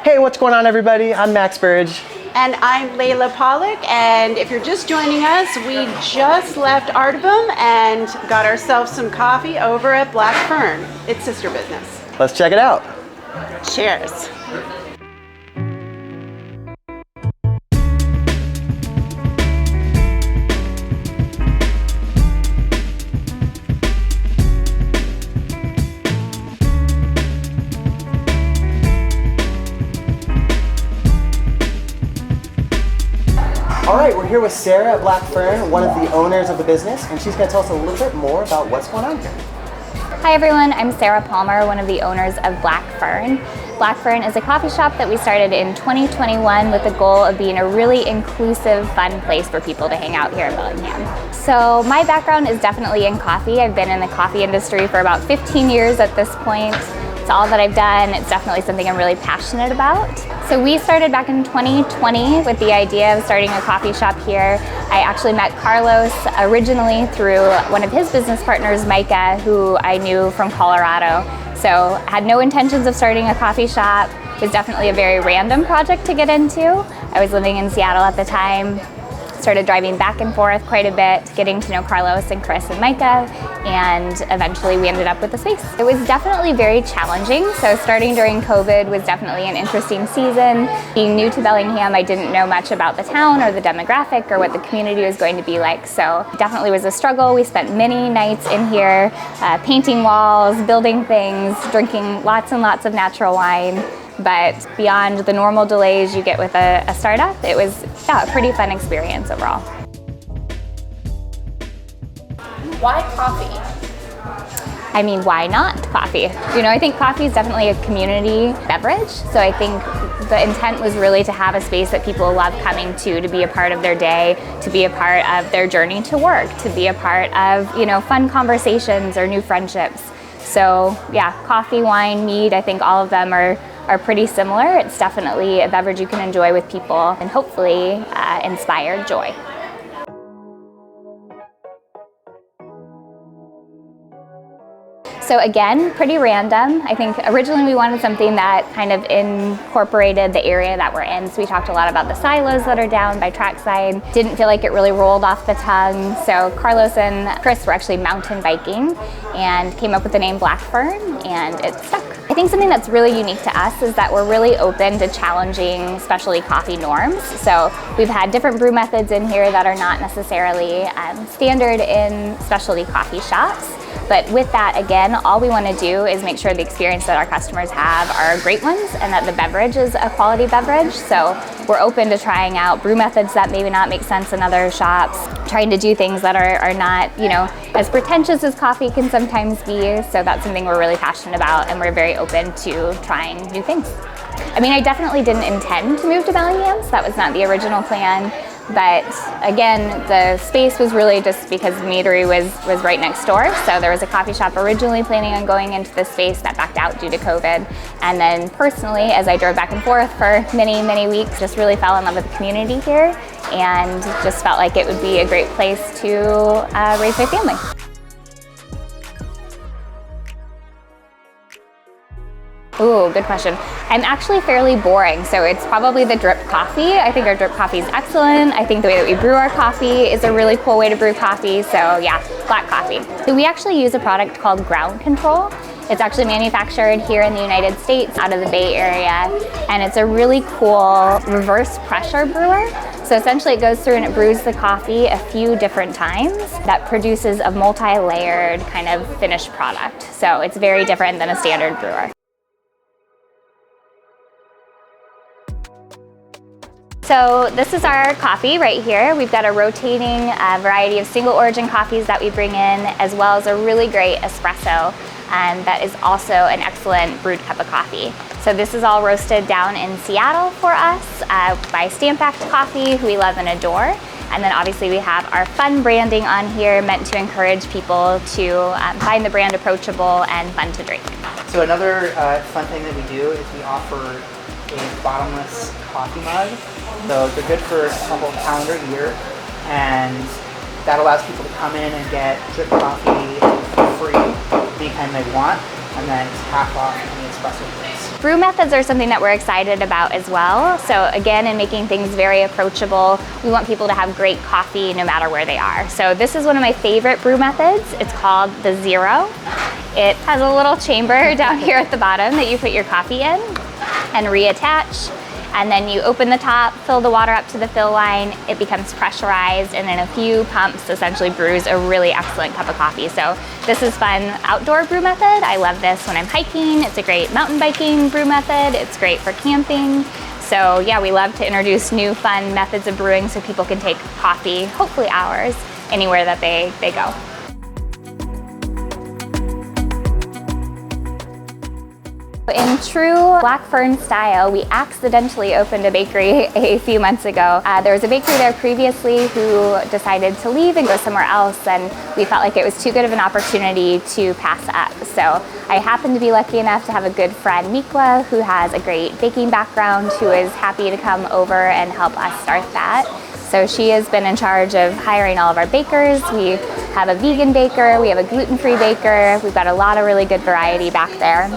Hey, what's going on, everybody? I'm Max Burge. And I'm Layla Pollock, and if you're just joining us, we just left Artibum and got ourselves some coffee over at Black Fern. It's sister business. Let's check it out. Cheers. All right, we're here with Sarah at Black Fern, one of the owners of the business, and she's going to tell us a little bit more about what's going on here. Hi everyone, I'm Sarah Palmer, one of the owners of Black Fern. Black Fern is a coffee shop that we started in 2021 with the goal of being a really inclusive, fun place for people to hang out here in Bellingham. So my background is definitely in coffee. I've been in the coffee industry for about 15 years at this point. It's all that I've done. It's definitely something I'm really passionate about. So we started back in 2020 with the idea of starting a coffee shop here. I actually met Carlos originally through one of his business partners, Micah, who I knew from Colorado. So I had no intentions of starting a coffee shop. It was definitely a very random project to get into. I was living in Seattle at the time. Started driving back and forth quite a bit, getting to know Carlos and Chris and Micah, and eventually we ended up with the space. It was definitely very challenging. So starting during COVID was definitely an interesting season. Being new to Bellingham, I didn't know much about the town or the demographic or what the community was going to be like. So definitely was a struggle. We spent many nights in here, painting walls, building things, drinking lots and lots of natural wine. But beyond the normal delays you get with a startup, it was a pretty fun experience overall. Why coffee? I mean, why not coffee? You know, I think coffee is definitely a community beverage. So I think the intent was really to have a space that people love coming to be a part of their day, to be a part of their journey to work, to be a part of, you know, fun conversations or new friendships. So yeah, coffee, wine, mead, I think all of them are pretty similar. It's definitely a beverage you can enjoy with people and hopefully inspire joy. So again, pretty random. I think originally we wanted something that kind of incorporated the area that we're in. So we talked a lot about the silos that are down by trackside. Didn't feel like it really rolled off the tongue. So Carlos and Chris were actually mountain biking and came up with the name Black Fern, and it stuck. I think something that's really unique to us is that we're really open to challenging specialty coffee norms. So we've had different brew methods in here that are not necessarily standard in specialty coffee shops. But with that, again, all we want to do is make sure the experience that our customers have are great ones and that the beverage is a quality beverage. So we're open to trying out brew methods that maybe not make sense in other shops, trying to do things that are not, you know, as pretentious as coffee can sometimes be. So that's something we're really passionate about, and we're very open to trying new things. I mean, I definitely didn't intend to move to Bellingham, so that was not the original plan. But again, the space was really just because the meadery was right next door. So there was a coffee shop originally planning on going into this space that backed out due to COVID. And then personally, as I drove back and forth for many, many weeks, just really fell in love with the community here and just felt like it would be a great place to raise my family. Ooh, good question. I'm actually fairly boring, so it's probably the drip coffee. I think our drip coffee is excellent. I think the way that we brew our coffee is a really cool way to brew coffee, so yeah, black coffee. So we actually use a product called Ground Control. It's actually manufactured here in the United States out of the Bay Area, and it's a really cool reverse pressure brewer. So essentially it goes through and it brews the coffee a few different times. That produces a multi-layered kind of finished product. So it's very different than a standard brewer. So this is our coffee right here. We've got a rotating variety of single origin coffees that we bring in, as well as a really great espresso that is also an excellent brewed cup of coffee. So this is all roasted down in Seattle for us by Stamp Act Coffee, who we love and adore. And then obviously we have our fun branding on here, meant to encourage people to find the brand approachable and fun to drink. So another fun thing that we do is we offer a bottomless coffee mug. So they're good for a whole calendar year, and that allows people to come in and get drip coffee for free anytime they want, and then it's half off any espresso drinks. Brew methods are something that we're excited about as well. So again, in making things very approachable, we want people to have great coffee no matter where they are. So this is one of my favorite brew methods. It's called the Zero. It has a little chamber down here at the bottom that you put your coffee in and reattach. And then you open the top, fill the water up to the fill line, it becomes pressurized, and in a few pumps essentially brews a really excellent cup of coffee. So this is fun outdoor brew method. I love this when I'm hiking. It's a great mountain biking brew method. It's great for camping. So yeah, we love to introduce new fun methods of brewing so people can take coffee, hopefully hours, anywhere that they go. In true Black Fern style, we accidentally opened a bakery a few months ago. There was a bakery there previously who decided to leave and go somewhere else, and we felt like it was too good of an opportunity to pass up. So I happened to be lucky enough to have a good friend, Mikla, who has a great baking background, who is happy to come over and help us start that. So she has been in charge of hiring all of our bakers. We have a vegan baker, we have a gluten-free baker, we've got a lot of really good variety back there.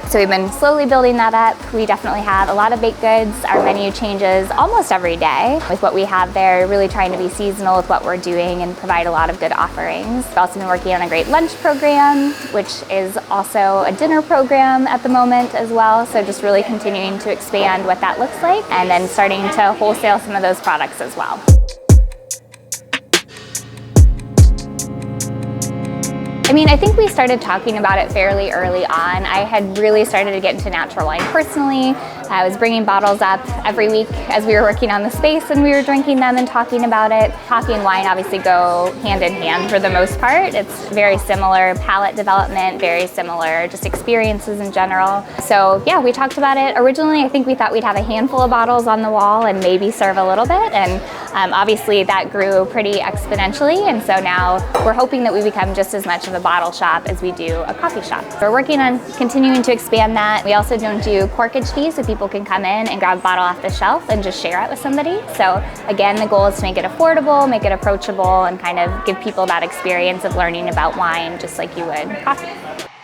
So we've been slowly building that up. We definitely have a lot of baked goods. Our menu changes almost every day with what we have there, really trying to be seasonal with what we're doing and provide a lot of good offerings. We've also been working on a great lunch program, which is also a dinner program at the moment as well. So just really continuing to expand what that looks like and then starting to wholesale some of those products as well. I think we started talking about it fairly early on. I had really started to get into natural wine personally. I was bringing bottles up every week as we were working on the space and we were drinking them and talking about it. Coffee and wine obviously go hand in hand for the most part. It's very similar palate development, very similar just experiences in general. So yeah, we talked about it. Originally, I think we thought we'd have a handful of bottles on the wall and maybe serve a little bit. And obviously that grew pretty exponentially. And so now we're hoping that we become just as much of a bottle shop as we do a coffee shop. We're working on continuing to expand that. We also don't do corkage fees, so people can come in and grab a bottle off the shelf and just share it with somebody. So again, the goal is to make it affordable, make it approachable, and kind of give people that experience of learning about wine just like you would coffee.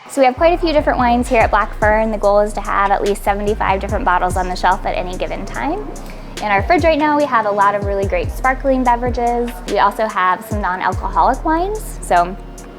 So we have quite a few different wines here at Black Fern. The goal is to have at least 75 different bottles on the shelf at any given time. In our fridge right now, we have a lot of really great sparkling beverages. We also have some non-alcoholic wines. So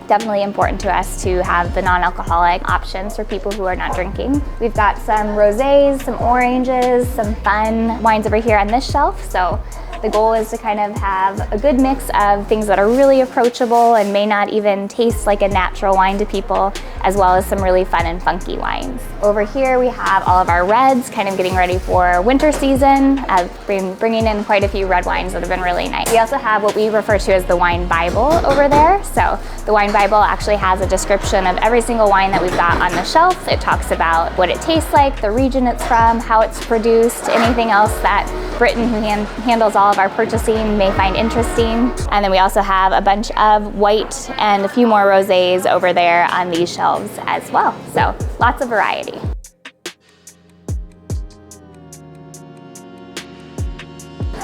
definitely important to us to have the non-alcoholic options for people who are not drinking. We've got some rosés, some oranges, some fun wines over here on this shelf. So the goal is to kind of have a good mix of things that are really approachable and may not even taste like a natural wine to people, as well as some really fun and funky wines. Over here we have all of our reds, kind of getting ready for winter season. I've been bringing in quite a few red wines that have been really nice. We also have what we refer to as the wine Bible over there. So the wine Bible actually has a description of every single wine that we've got on the shelf. It talks about what it tastes like, the region it's from, how it's produced, anything else that Britton, who handles all of our purchasing, may find interesting. And then we also have a bunch of white and a few more rosés over there on these shelves as well. So lots of variety.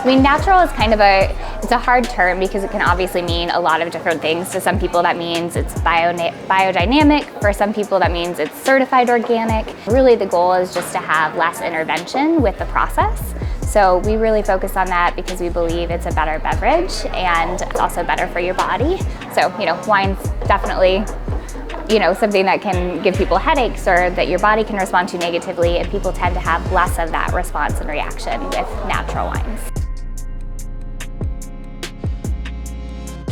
Natural is kind of it's a hard term because it can obviously mean a lot of different things. To some people that means it's biodynamic. For some people that means it's certified organic. Really the goal is just to have less intervention with the process. So we really focus on that because we believe it's a better beverage and it's also better for your body. So, wine's definitely something that can give people headaches or that your body can respond to negatively, and people tend to have less of that response and reaction with natural wines.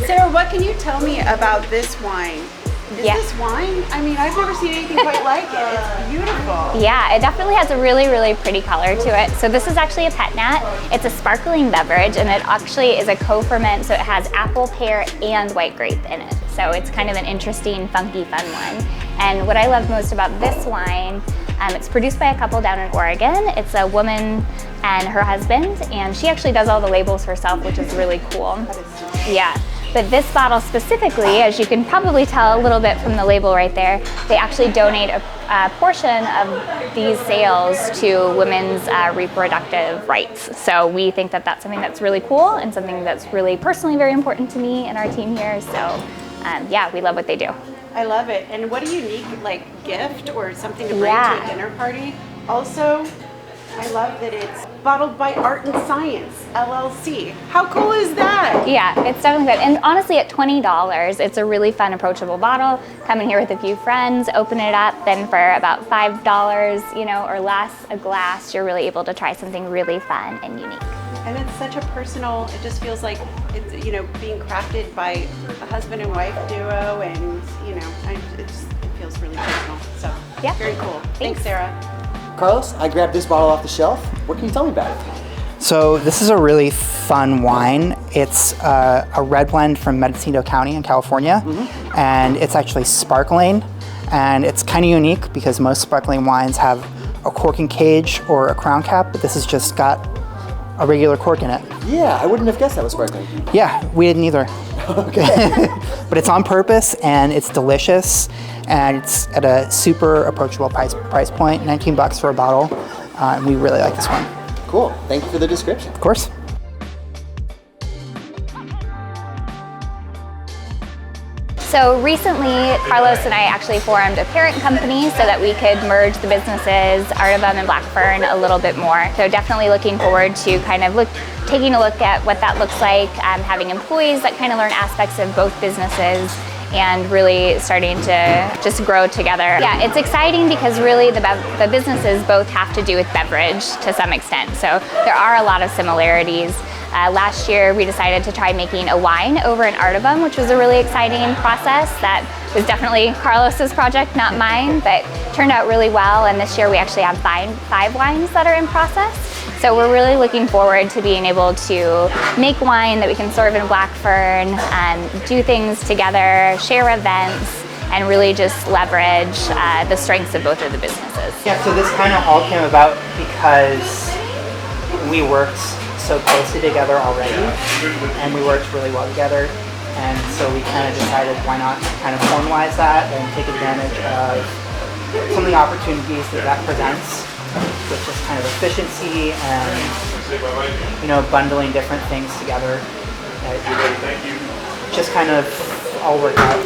Sarah, what can you tell me about this wine? Is this wine? I've never seen anything quite like it. It's beautiful. Yeah, it definitely has a really, really pretty color to it. So this is actually a pet nat. It's a sparkling beverage, and it actually is a co-ferment, so it has apple, pear, and white grape in it. So it's kind of an interesting, funky, fun one. And what I love most about this wine, it's produced by a couple down in Oregon. It's a woman and her husband, and she actually does all the labels herself, which is really cool. Yeah. But this bottle specifically, as you can probably tell a little bit from the label right there, they actually donate a portion of these sales to women's reproductive rights. So we think that that's something that's really cool and something that's really personally very important to me and our team here. So yeah, we love what they do. I love it. And what a unique gift or something to bring to a dinner party. Also, I love that it's bottled by Art and Science, LLC. How cool is that? Yeah, it's definitely good. And honestly, at $20, it's a really fun, approachable bottle. Come in here with a few friends, open it up, then for about $5, or less a glass, you're really able to try something really fun and unique. And it's such a personal, it just feels like it's, being crafted by a husband and wife duo, and, it feels really personal. So, Yeah. very cool. Thanks, Sarah. Carlos, I grabbed this bottle off the shelf. What can you tell me about it? So this is a really fun wine. It's a red blend from Mendocino County in California, and it's actually sparkling, and it's kind of unique because most sparkling wines have a corking cage or a crown cap, but this has just got a regular cork in it. Yeah, I wouldn't have guessed that was sparkling. Yeah, we didn't either. Okay. But it's on purpose, and it's delicious, and it's at a super approachable price point, $19 for a bottle, and we really like this one. Cool. Thank you for the description. Of course. So recently, Carlos and I actually formed a parent company so that we could merge the businesses, Artibum and Black Fern, a little bit more. So definitely looking forward to kind of taking a look at what that looks like, having employees that kind of learn aspects of both businesses, and really starting to just grow together. Yeah, it's exciting because really the businesses both have to do with beverage to some extent. So there are a lot of similarities. Last year we decided to try making a wine over in Artibum, which was a really exciting process. That was definitely Carlos's project, not mine, but turned out really well. And this year we actually have five wines that are in process. So we're really looking forward to being able to make wine that we can serve in Black Fern, do things together, share events, and really just leverage the strengths of both of the businesses. Yeah, so this kind of all came about because we worked so closely together already, and we worked really well together, and so we kind of decided why not kind of formalize that and take advantage of some of the opportunities that presents, with just kind of efficiency and bundling different things together. Just kind of all worked out.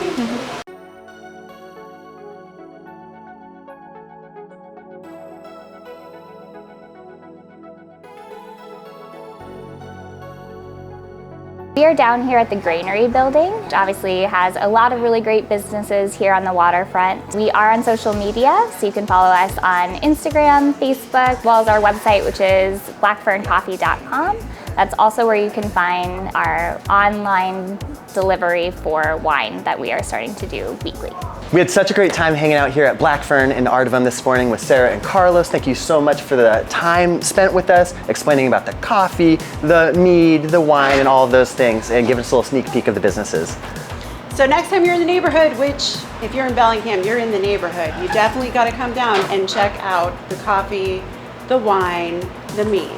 We are down here at the Granary building, which obviously has a lot of really great businesses here on the waterfront. We are on social media, so you can follow us on Instagram, Facebook, as well as our website, which is blackferncoffee.com. That's also where you can find our online delivery for wine that we are starting to do weekly. We had such a great time hanging out here at Black Fern in Artibum this morning with Sarah and Carlos. Thank you so much for the time spent with us, explaining about the coffee, the mead, the wine, and all of those things, and giving us a little sneak peek of the businesses. So next time you're in the neighborhood, which if you're in Bellingham, you're in the neighborhood, you definitely got to come down and check out the coffee, the wine, the mead.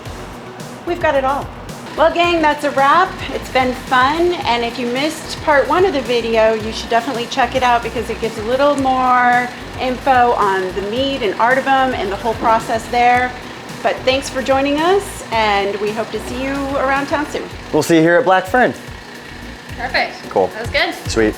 We've got it all. Well, gang, that's a wrap. It's been fun, and if you missed part 1 of the video, you should definitely check it out because it gives a little more info on the mead and Artibum and the whole process there. But thanks for joining us, and we hope to see you around town soon. We'll see you here at Black Fern. Perfect. Cool. That was good. Sweet.